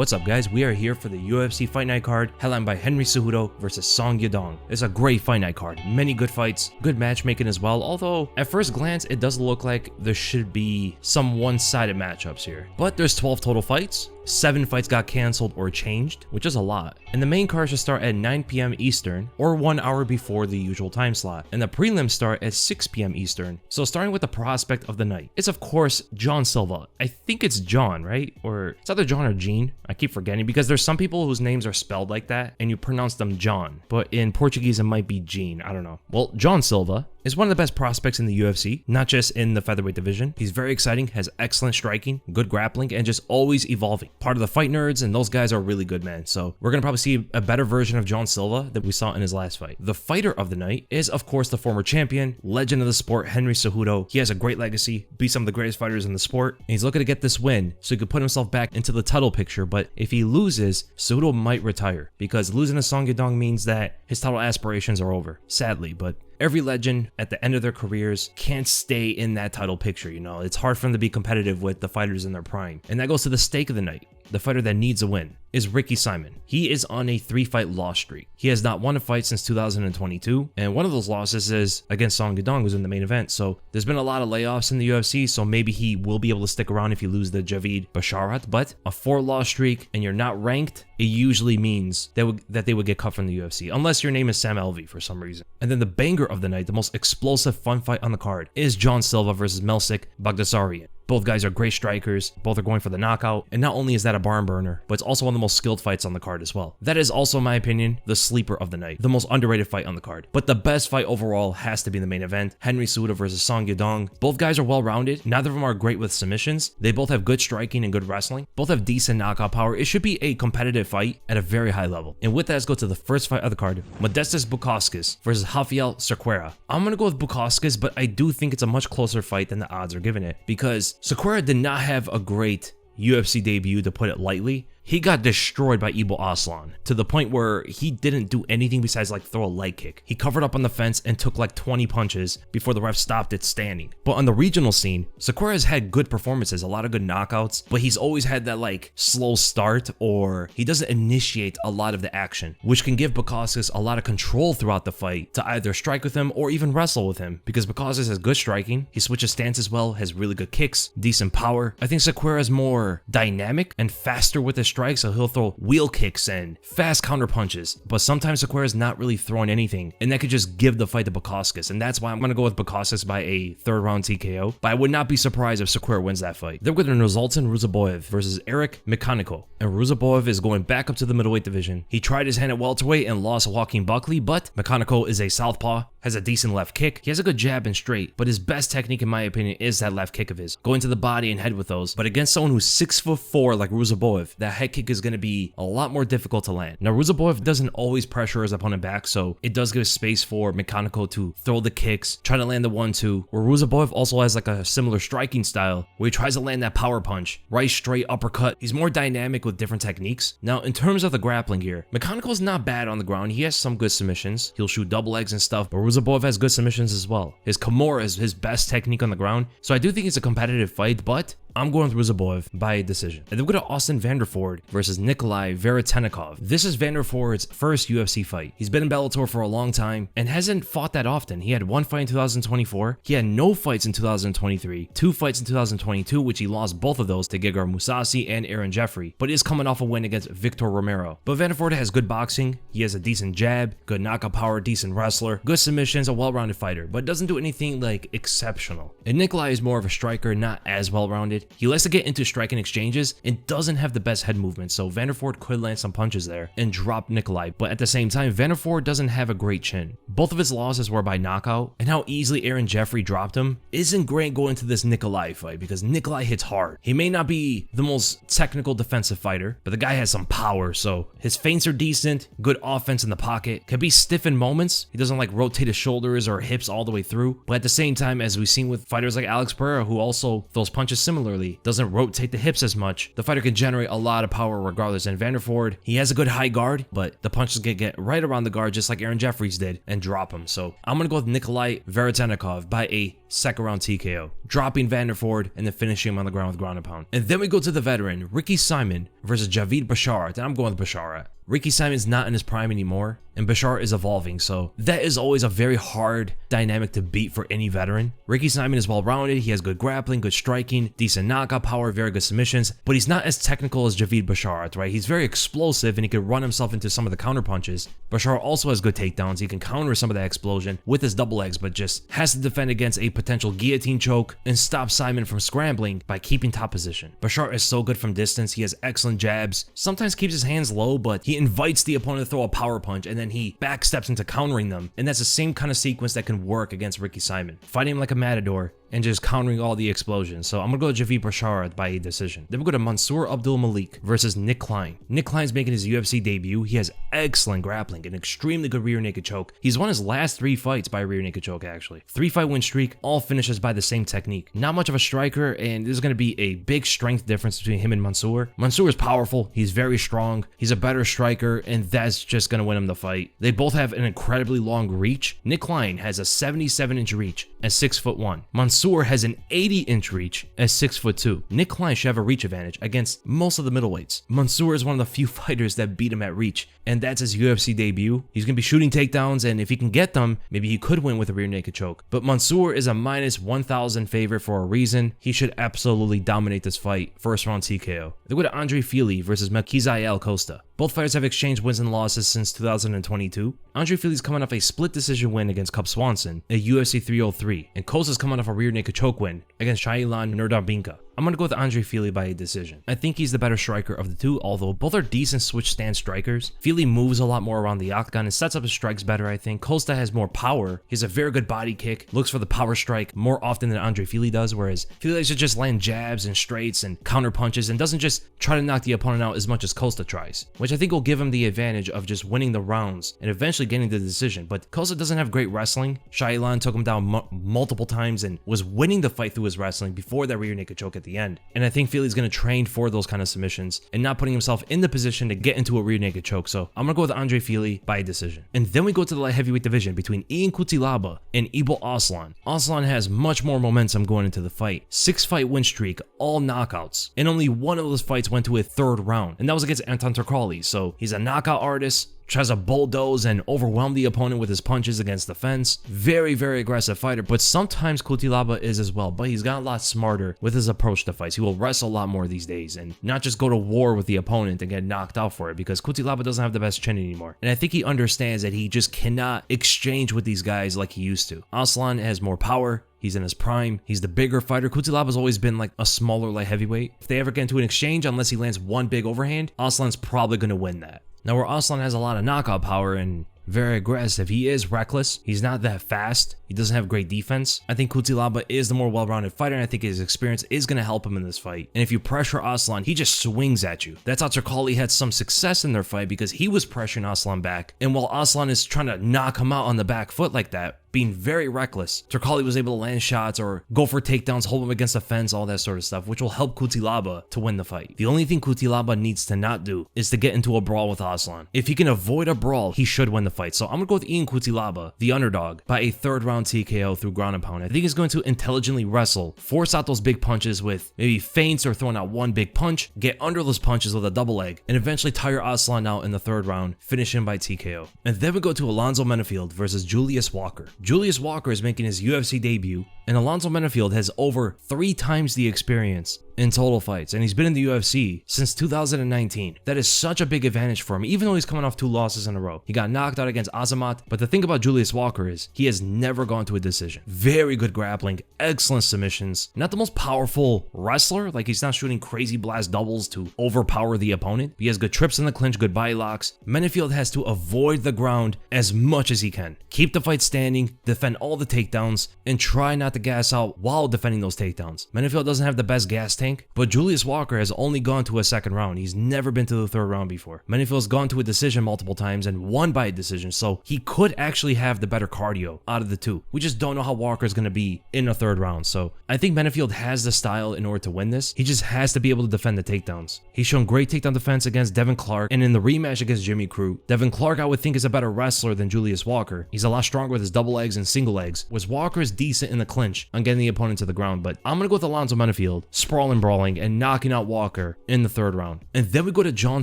What's up guys, we are here for the UFC Fight Night card, headlined by Henry Cejudo versus Song Yadong. It's a great Fight Night card, many good fights, good matchmaking as well, although at first glance it does look like there should be some one-sided matchups here. But there's 12 total fights, 7 fights got cancelled or changed, which is a lot. And the main card should start at 9 p.m. Eastern, or 1 hour before the usual time slot. And the prelims start at 6 p.m. Eastern. So starting with the prospect of the night, it's of course John Silva. I think it's John, right? Or it's either John or Gene. I keep forgetting because there's some people whose names are spelled like that and you pronounce them John. But in Portuguese it might be Gene, I don't know. Well, John Silva is one of the best prospects in the UFC, not just in the featherweight division. He's very exciting, has excellent striking, good grappling, and just always evolving. Part of the Fight Nerds, and those guys are really good, man. So we're gonna probably see a better version of John Silva that we saw in his last fight. The fighter of the night is, of course, the former champion, legend of the sport, Henry Cejudo. He has a great legacy, beat some of the greatest fighters in the sport, and he's looking to get this win so he could put himself back into the title picture. But if he loses, Cejudo might retire, because losing to Song Yadong means that his title aspirations are over, sadly. But every legend at the end of their careers can't stay in that title picture, you know? It's hard for them to be competitive with the fighters in their prime. And that goes to the stake of the night. The fighter that needs a win is Ricky Simon. He is on a 3-fight loss streak. He has not won a fight since 2022, and one of those losses is against Song Yadong, who's in the main event. So there's been a lot of layoffs in the UFC, so maybe he will be able to stick around if you lose the Javid Basharat. But a 4-loss streak and you're not ranked, it usually means that they would get cut from the UFC, unless your name is Sam Alvey for some reason. And then the banger of the night, the most explosive fun fight on the card, is John Silva versus Melsik Baghdasaryan. Both guys are great strikers, both are going for the knockout, and not only is that a barn burner, but it's also one of the most skilled fights on the card as well. That is also, in my opinion, the sleeper of the night, the most underrated fight on the card. But the best fight overall has to be the main event, Henry Cejudo versus Song Yadong. Both guys are well-rounded, neither of them are great with submissions, they both have good striking and good wrestling, both have decent knockout power. It should be a competitive fight at a very high level. And with that, let's go to the first fight of the card, Modestas Bukauskas versus Rafael Cerqueira. I'm gonna go with Bukauskas, but I do think it's a much closer fight than the odds are giving it, because Cerqueira did not have a great UFC debut, to put it lightly. He got destroyed by Ibo Aslan to the point where he didn't do anything besides like throw a leg kick. He covered up on the fence and took like 20 punches before the ref stopped it standing. But on the regional scene, Cerqueira has had good performances, a lot of good knockouts, but he's always had that like slow start, or he doesn't initiate a lot of the action, which can give Bukauskas a lot of control throughout the fight to either strike with him or even wrestle with him, because Bukauskas has good striking, he switches stances well, has really good kicks, decent power. I think Cerqueira is more dynamic and faster with his strike, so he'll throw wheel kicks and fast counter punches, but sometimes Cerqueira is not really throwing anything, and that could just give the fight to Bukauskas, and that's why I'm going to go with Bukauskas by a 3rd round TKO, but I would not be surprised if Cerqueira wins that fight. Then we're going to Nursultan Ruziboev versus Eric Mechanico, and Ruziboev is going back up to the middleweight division. He tried his hand at welterweight and lost to Joaquin Buckley, but Mechanico is a southpaw, has a decent left kick, he has a good jab and straight, but his best technique in my opinion is that left kick of his, going to the body and head with those. But against someone who's 6'4" like Ruziboev, that head kick is going to be a lot more difficult to land. Now Ruziboev doesn't always pressure his opponent back, so it does give space for Mechanico to throw the kicks, try to land the 1-2, where Ruziboev also has like a similar striking style where he tries to land that power punch, right straight uppercut. He's more dynamic with different techniques. Now in terms of the grappling here, Mechanico's not bad on the ground, he has some good submissions, he'll shoot double legs and stuff, but Ruziboev has good submissions as well. His Kimura is his best technique on the ground, so I do think it's a competitive fight, but I'm going with Ruziboev by a decision. And then we go to Austin Vanderford versus Nikolai Veretennikov. This is Vanderford's first UFC fight. He's been in Bellator for a long time and hasn't fought that often. He had 1 fight in 2024. He had no fights in 2023, 2 fights in 2022, which he lost both of those to Gegard Mousasi and Aaron Jeffrey, but is coming off a win against Victor Romero. But Vanderford has good boxing. He has a decent jab, good knockout power, decent wrestler, good submissions, a well-rounded fighter, but doesn't do anything like exceptional. And Nikolai is more of a striker, not as well-rounded. He likes to get into striking exchanges and doesn't have the best head movement, so Vanderford could land some punches there and drop Nikolai, but at the same time, Vanderford doesn't have a great chin. Both of his losses were by knockout, and how easily Aaron Jeffrey dropped him isn't great going into this Nikolai fight, because Nikolai hits hard. He may not be the most technical defensive fighter, but the guy has some power, so his feints are decent, good offense in the pocket, can be stiff in moments. He doesn't like rotate his shoulders or hips all the way through, but at the same time, as we've seen with fighters like Alex Pereira, who also throws punches similarly, doesn't rotate the hips as much, the fighter can generate a lot of power regardless. And Vanderford, he has a good high guard, but the punches can get right around the guard just like Aaron Jeffries did and drop him. So I'm gonna go with Nikolai Veretennikov by a second round TKO, dropping Vanderford and then finishing him on the ground with ground and pound. And then we go to the veteran, Ricky Simon versus Javid Basharat, and I'm going with Basharat. Ricky Simon's not in his prime anymore, and Bashar is evolving, so that is always a very hard dynamic to beat for any veteran. Ricky Simon is well-rounded, he has good grappling, good striking, decent knockout power, very good submissions, but he's not as technical as Javid Basharat, right? He's very explosive and he can run himself into some of the counter punches. Bashar also has good takedowns, he can counter some of that explosion with his double legs, but just has to defend against a potential guillotine choke and stop Simon from scrambling by keeping top position. Bashar is so good from distance, he has excellent jabs, sometimes keeps his hands low, but he invites the opponent to throw a power punch and then he backsteps into countering them, and that's the same kind of sequence that can work against Ricky Simon. Fighting him like a matador and just countering all the explosions. So I'm gonna go to Javid Basharat by a decision. Then we go to Mansour Abdul Malik versus Nick Klein. Nick Klein's making his UFC debut. He has excellent grappling, an extremely good rear naked choke. He's won his last 3 fights by a rear naked choke actually. 3-fight win streak, all finishes by the same technique. Not much of a striker, and there's gonna be a big strength difference between him and Mansour. Mansour is powerful, he's very strong, he's a better striker, and that's just gonna win him the fight. They both have an incredibly long reach. Nick Klein has a 77-inch reach at 6'1". Mansour has an 80-inch reach at 6'2". Nick Klein should have a reach advantage against most of the middleweights. Mansour is one of the few fighters that beat him at reach, and that's his UFC debut. He's gonna be shooting takedowns, and if he can get them, maybe he could win with a rear naked choke. But Mansour is a -1,000 favorite for a reason. He should absolutely dominate this fight. First round TKO. They go to Andre Fili versus Melkizael Costa. Both fighters have exchanged wins and losses since 2022. Andre Fili's coming off a split decision win against Cub Swanson at UFC 303, and Costa's coming off a rear naked choke win against Shailan Nurdarbinka. I'm gonna go with Andre Fili by a decision. I think he's the better striker of the two, although both are decent switch stance strikers. Fili moves a lot more around the octagon and sets up his strikes better, I think. Costa has more power. He has a very good body kick, looks for the power strike more often than Andre Fili does, whereas Fili likes to just land jabs and straights and counter punches and doesn't just try to knock the opponent out as much as Costa tries, which I think will give him the advantage of just winning the rounds and eventually getting the decision. But Costa doesn't have great wrestling. Shailan took him down multiple times and was winning the fight through his wrestling before that rear naked choke at the end. And I think Fili's going to train for those kind of submissions and not putting himself in the position to get into a rear naked choke. So I'm going to go with Andre Fili by decision. And then we go to the light heavyweight division between Ian Cutelaba and Ebel Aslan. Aslan has much more momentum going into the fight. 6-fight win streak, all knockouts. And only one of those fights went to a 3rd round. And that was against Anton Turkalj. So he's a knockout artist, tries to bulldoze and overwhelm the opponent with his punches against the fence. Very, very aggressive fighter, but sometimes Cutelaba is as well, but he's got a lot smarter with his approach to fights. He will wrestle a lot more these days and not just go to war with the opponent and get knocked out for it, because Cutelaba doesn't have the best chin anymore. And I think he understands that he just cannot exchange with these guys like he used to. Aslan has more power. He's in his prime. He's the bigger fighter. Cutelaba's always been like a smaller light heavyweight. If they ever get into an exchange, unless he lands one big overhand, Aslan's probably going to win that. Now, where Aslan has a lot of knockout power and very aggressive, he is reckless. He's not that fast. He doesn't have great defense. I think Cutelaba is the more well-rounded fighter, and I think his experience is going to help him in this fight. And if you pressure Aslan, he just swings at you. That's how Turkalj had some success in their fight, because he was pressuring Aslan back. And while Aslan is trying to knock him out on the back foot like that, being very reckless, Turkalj was able to land shots or go for takedowns, hold him against the fence, all that sort of stuff, which will help Cutelaba to win the fight. The only thing Cutelaba needs to not do is to get into a brawl with Aslan. If he can avoid a brawl, he should win the fight. So I'm gonna go with Ian Cutelaba, the underdog, by a 3rd round TKO through ground and pound. I think he's going to intelligently wrestle, force out those big punches with maybe feints or throwing out one big punch, get under those punches with a double leg, and eventually tire Aslan out in the 3rd round, finish him by TKO. And then we go to Alonzo Menefield versus Julius Walker. Julius Walker is making his UFC debut, and Alonzo Menefield has over 3 times the experience in total fights, and he's been in the UFC since 2019. That is such a big advantage for him, even though he's coming off 2 losses in a row. He got knocked out against Azamat, but the thing about Julius Walker is he has never gone to a decision. Very good grappling, excellent submissions. Not the most powerful wrestler, like he's not shooting crazy blast doubles to overpower the opponent. He has good trips in the clinch, good body locks. Menefield has to avoid the ground as much as he can. Keep the fight standing, defend all the takedowns, and try not to gas out while defending those takedowns. Menefield doesn't have the best gas tank, but Julius Walker has only gone to a second round. He's never been to the third round before. Menifield's gone to a decision multiple times and won by a decision, so he could actually have the better cardio out of the two. We just don't know how Walker's going to be in a third round, so I think Menifield has the style in order to win this. He just has to be able to defend the takedowns. He's shown great takedown defense against Devin Clark, and in the rematch against Jimmy Crute, Devin Clark I would think is a better wrestler than Julius Walker. He's a lot stronger with his double legs and single legs, whereas Walker is decent in the clinch on getting the opponent to the ground, but I'm going to go with Alonzo Menifield, sprawling, brawling, and knocking out Walker in the third round. And then we go to John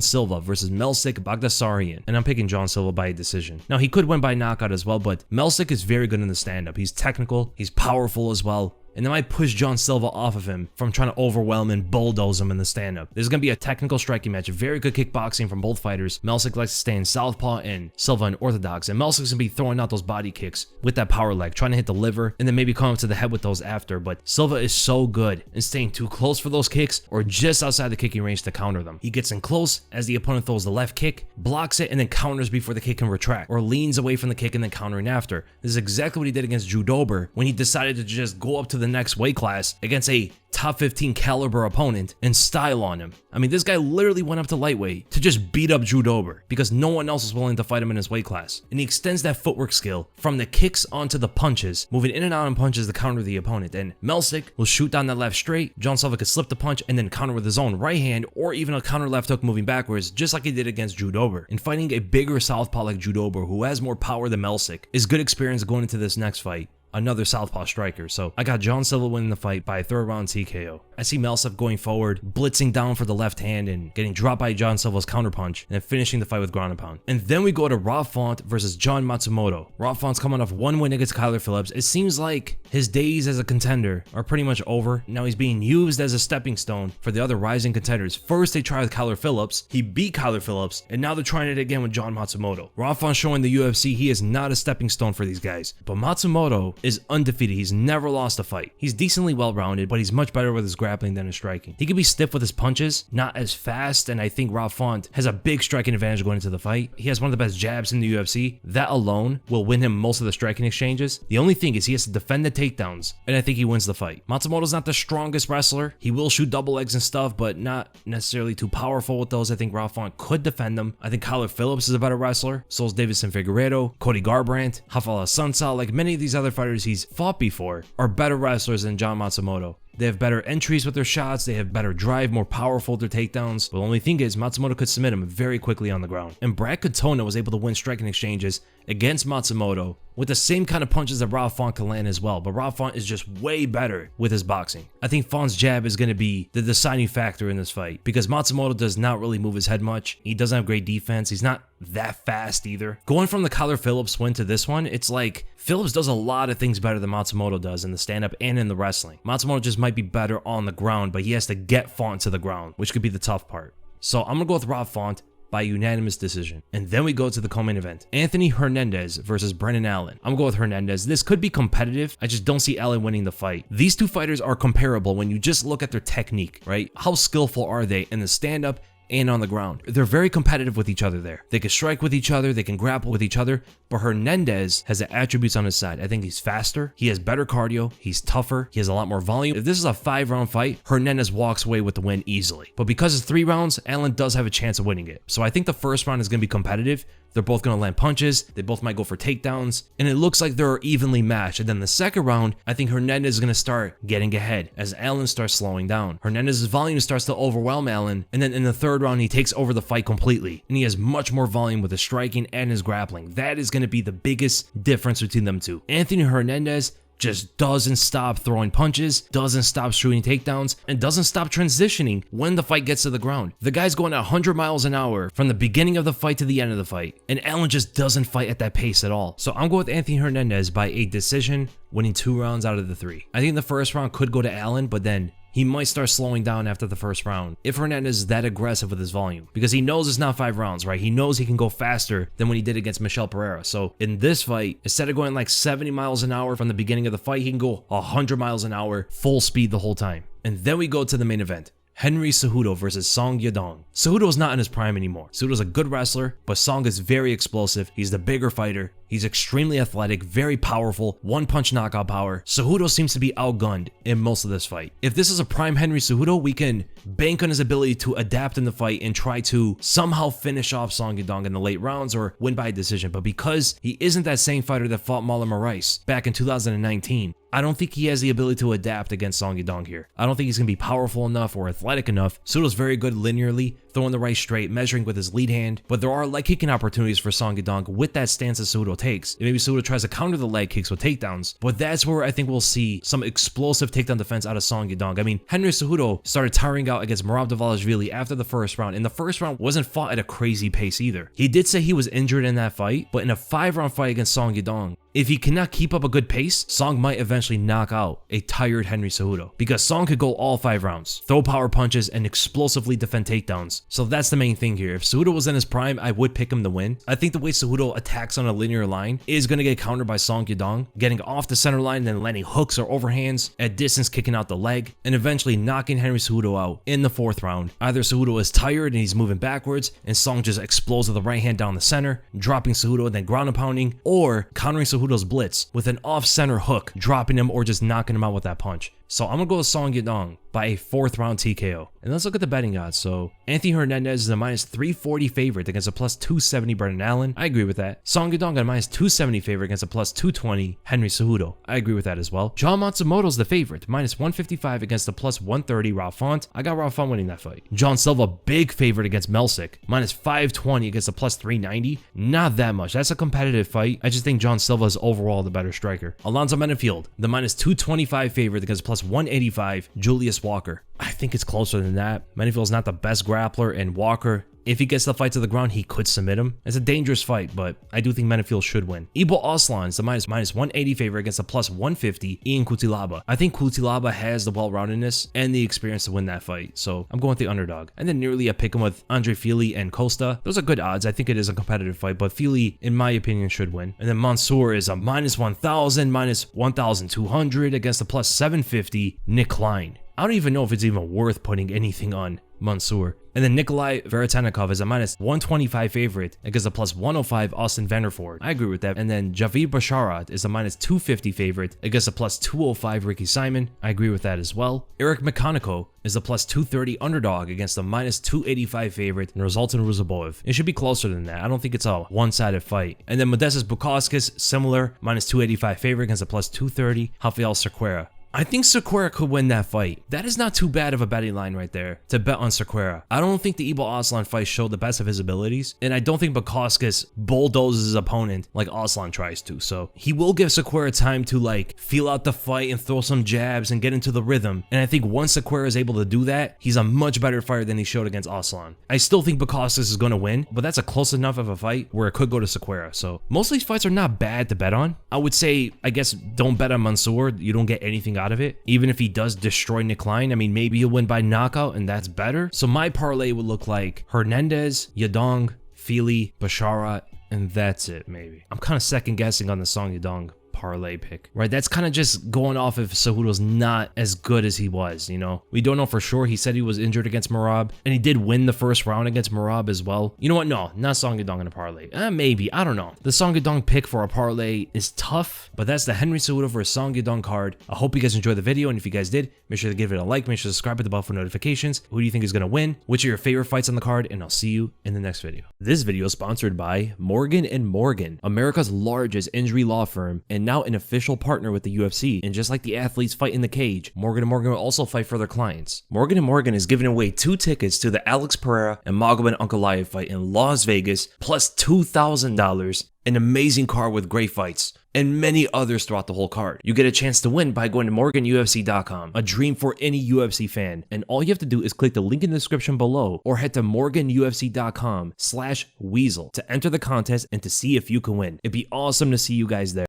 Silva versus Melsik Baghdasaryan, and I'm picking John Silva by a decision. Now, he could win by knockout as well, but Melsik is very good in the stand-up. He's technical, he's powerful as well, and that might push John Silva off of him from trying to overwhelm and bulldoze him in the stand-up. This is going to be a technical striking match, very good kickboxing from both fighters. Melsik likes to stay in southpaw and Silva in orthodox, and Melsik's going to be throwing out those body kicks with that power leg, trying to hit the liver, and then maybe come up to the head with those after, but Silva is so good in staying too close for those kicks or just outside the kicking range to counter them. He gets in close as the opponent throws the left kick, blocks it, and then counters before the kick can retract, or leans away from the kick and then countering after. This is exactly what he did against Judober when he decided to just go up to the next weight class against a top 15 caliber opponent and style on him. I mean, this guy literally went up to lightweight to just beat up Judober because no one else was willing to fight him in his weight class. And he extends that footwork skill from the kicks onto the punches, moving in and out on punches to counter the opponent. And Melsik will shoot down that left straight. John Silva could slip the punch and then counter with his own right hand or even a counter left hook moving backwards, just like he did against Judober. And fighting a bigger southpaw like Judober, who has more power than Melsik, is good experience going into this next fight. Another southpaw striker. So I got John Silva winning the fight by a third round TKO. I see Melsik going forward, blitzing down for the left hand and getting dropped by John Silva's counterpunch, and then finishing the fight with ground and pound. And then we go to Rob Font versus John Matsumoto. Rob Font's coming off one win against Kyler Phillips. It seems like his days as a contender are pretty much over. Now he's being used as a stepping stone for the other rising contenders. First they tried with Kyler Phillips, he beat Kyler Phillips, and now they're trying it again with John Matsumoto. Rob Font showing the UFC he is not a stepping stone for these guys. But Matsumoto is undefeated. He's never lost a fight. He's decently well-rounded, but he's much better with his grappling than his striking. He can be stiff with his punches, not as fast, and I think Rob Font has a big striking advantage going into the fight. He has one of the best jabs in the UFC. That alone will win him most of the striking exchanges. The only thing is he has to defend the takedowns, and I think he wins the fight. Matsumoto's not the strongest wrestler. He will shoot double legs and stuff, but not necessarily too powerful with those. I think Rob Font could defend them. I think Kyler Phillips is a better wrestler. So is Davison Figueiredo, Cody Garbrandt, Rafael Sunsao. Like many of these other fighters he's fought before are better wrestlers than John Matsumoto. They have better entries with their shots, they have better drive, more powerful with their takedowns. But the only thing is Matsumoto could submit him very quickly on the ground. And Brad Katona was able to win striking exchanges against Matsumoto with the same kind of punches that Rob Font can land as well. But Rob Font is just way better with his boxing. I think Font's jab is going to be the deciding factor in this fight because Matsumoto does not really move his head much. He doesn't have great defense. He's not that fast either. Going from the Kyler Phillips win to this one, it's like Phillips does a lot of things better than Matsumoto does in the stand-up and in the wrestling. Matsumoto just might be better on the ground, but he has to get Font to the ground, which could be the tough part. So I'm going to go with Rob Font by unanimous decision. And then we go to the co-main event. Anthony Hernandez versus Brendan Allen. I'm going to go with Hernandez. This could be competitive. I just don't see Allen winning the fight. These two fighters are comparable when you just look at their technique, right? How skillful are they in the stand-up and on the ground? They're very competitive with each other there. They can strike with each other, they can grapple with each other, but Hernandez has the attributes on his side. I think he's faster, he has better cardio, he's tougher, he has a lot more volume. If this is a 5-round fight, Hernandez walks away with the win easily. But because it's 3 rounds, Allen does have a chance of winning it. So I think the first round is going to be competitive. They're both going to land punches, they both might go for takedowns, and it looks like they're evenly matched. And then the second round, I think Hernandez is going to start getting ahead as Allen starts slowing down. Hernandez's volume starts to overwhelm Allen, and then in the third round, he takes over the fight completely, and he has much more volume with his striking and his grappling. That is going to be the biggest difference between them two. Anthony Hernandez just doesn't stop throwing punches, doesn't stop shooting takedowns, and doesn't stop transitioning when the fight gets to the ground. The guy's going at 100 miles an hour from the beginning of the fight to the end of the fight, and Allen just doesn't fight at that pace at all. So I'm going with Anthony Hernandez by a decision, winning 2 rounds out of the 3. I think the first round could go to Allen, but then he might start slowing down after the first round if Hernandez is that aggressive with his volume, because he knows it's not 5 rounds, right? He knows he can go faster than when he did against Michel Pereira. So in this fight, instead of going like 70 miles an hour from the beginning of the fight, he can go 100 miles an hour full speed the whole time. And then we go to the main event. Henry Cejudo versus Song Yadong. Cejudo is not in his prime anymore. Cejudo's a good wrestler, but Song is very explosive. He's the bigger fighter. He's extremely athletic, very powerful, one-punch knockout power. Cejudo seems to be outgunned in most of this fight. If this is a prime Henry Cejudo, we can bank on his ability to adapt in the fight and try to somehow finish off Song Yadong in the late rounds or win by a decision. But because he isn't that same fighter that fought Marlon Moraes back in 2019, I don't think he has the ability to adapt against Song Yadong here. I don't think he's going to be powerful enough or athletic enough. Cejudo's very good linearly, throwing the right straight, measuring with his lead hand, but there are leg kicking opportunities for Song Yadong with that stance that Cejudo takes. And maybe Cejudo tries to counter the leg kicks with takedowns, but that's where I think we'll see some explosive takedown defense out of Song Yadong. I mean, Henry Cejudo started tiring out against Merab Dvalishvili after the first round, and the first round wasn't fought at a crazy pace either. He did say he was injured in that fight, but in a 5-round fight against Song Yadong, if he cannot keep up a good pace, Song might eventually knock out a tired Henry Cejudo, because Song could go all 5 rounds, throw power punches, and explosively defend takedowns. So that's the main thing here. If Cejudo was in his prime, I would pick him to win. I think the way Cejudo attacks on a linear line is going to get countered by Song Yadong, getting off the center line and then landing hooks or overhands at distance, kicking out the leg, and eventually knocking Henry Cejudo out in the 4th round. Either Cejudo is tired and he's moving backwards, and Song just explodes with the right hand down the center, dropping Cejudo and then ground and pounding, or countering Cejudo's blitz with an off-center hook, dropping him or just knocking him out with that punch. So I'm going to go with Song Yadong by a 4th round TKO. And let's look at the betting odds. So Anthony Hernandez is a -340 favorite against a +270 Brendan Allen. I agree with that. Song Yadong a -270 favorite against a +220 Henry Cejudo. I agree with that as well. John Matsumoto's the favorite, -155 against a +130 Ralph Font. I got Ralph Font winning that fight. John Silva, big favorite against Melsik, -520 against a +390. Not that much. That's a competitive fight. I just think John Silva is overall the better striker. Alonzo Menefield, the -225 favorite against +185 Julius Walker. I think it's closer than that. Menifield's not the best grappler, and Walker, if he gets the fight to the ground, he could submit him. It's a dangerous fight, but I do think Menefield should win. Ibo Aslan's the -180 favorite against a +150 Ian Cutelaba. I think Cutelaba has the well-roundedness and the experience to win that fight, so I'm going with the underdog. And then nearly I pick him with Andre Fili and Costa. Those are good odds. I think it is a competitive fight, but Fili, in my opinion, should win. And then Mansour is a -1,000, -1,200 against a +750 Nick Klein. I don't even know if it's even worth putting anything on Mansour. And then Nikolai Veretanikov is a -125 favorite against a +105 Austin Vanderford. I agree with that. And then Javid Basharat is a -250 favorite against a +205 Ricky Simon. I agree with that as well. Eric Mechanico is a +230 underdog against a -285 favorite in Rizaltan Ruzaboev. It should be closer than that. I don't think it's a one-sided fight. And then Modestas Bukauskas, similar, -285 favorite against a +230 Rafael Cerqueira. I think Cerqueira could win that fight. That is not too bad of a betting line right there to bet on Cerqueira. I don't think the Ibo Aslan fight showed the best of his abilities, and I don't think Bukauskas bulldozes his opponent like Aslan tries to. So he will give Cerqueira time to feel out the fight and throw some jabs and get into the rhythm. And I think once Cerqueira is able to do that, he's a much better fighter than he showed against Aslan. I still think Bukauskas is going to win, but that's a close enough of a fight where it could go to Cerqueira. So most of these fights are not bad to bet on. I would say, I guess, don't bet on Mansour. You don't get anything out of it. Even if he does destroy Nick Klein, I mean, maybe he'll win by knockout, and that's better. So my parlay would look like Hernandez, Yadong, Fili, Basharat, and that's it, maybe. I'm kind of second guessing on the Song Yadong parlay pick, right? That's kind of just going off if Cejudo's not as good as he was, you know? We don't know for sure. He said he was injured against Merab, and he did win the first round against Merab as well. You know what? No, not Song Yadong in a parlay. Maybe. I don't know. The Song Yadong pick for a parlay is tough, but that's the Henry Cejudo versus Song Yadong card. I hope you guys enjoyed the video, and if you guys did, make sure to give it a like, make sure to subscribe, hit the bell for notifications. Who do you think is going to win? Which are your favorite fights on the card? And I'll see you in the next video. This video is sponsored by Morgan & Morgan, America's largest injury law firm, and now an official partner with the UFC. And just like the athletes fight in the cage, Morgan & Morgan will also fight for their clients. Morgan & Morgan is giving away 2 tickets to the Alex Pereira and Magomed Ankalaev fight in Las Vegas, plus $2,000, an amazing card with great fights, and many others throughout the whole card. You get a chance to win by going to morganufc.com, a dream for any UFC fan. And all you have to do is click the link in the description below or head to morganufc.com/weasel to enter the contest and to see if you can win. It'd be awesome to see you guys there.